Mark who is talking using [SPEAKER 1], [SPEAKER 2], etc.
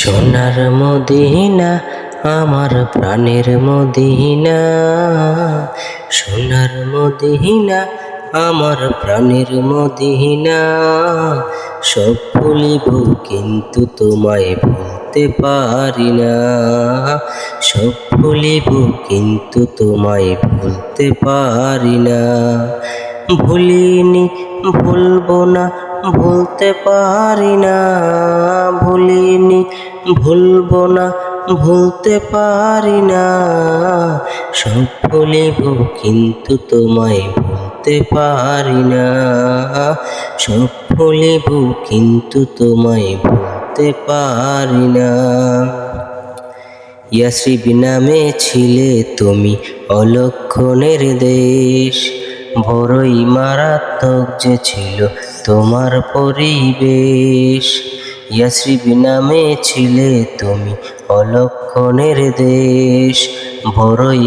[SPEAKER 1] সোনার মদিনা আমার প্রাণের মদিনা, সোনার মদিনা আমার প্রাণের মদিনা। সব ভুলিব কিন্তু তোমায় ভুলতে পারি না, সব ভুলিব কিন্তু তোমায় ভুলতে পারি না। ভুলিনি ভুলবো না ভুলতে পারি না, ভুলিনি ভুলবো না ভুলতে পারি না। সব ভুলিব কিন্তু তোমায় ভুলতে পারি না, সব ভুলিব কিন্তু তোমায় ভুলতে পারি না। ইয়াসরিব নামে ছিলে তুমি অলক্ষণের দেশ, বড়ই মারাত্মক যে ছিল তোমার পরিবেশ। ইয়াসরিব নামে ছিলে তুমি অলক্ষণের দেশ, বড়ই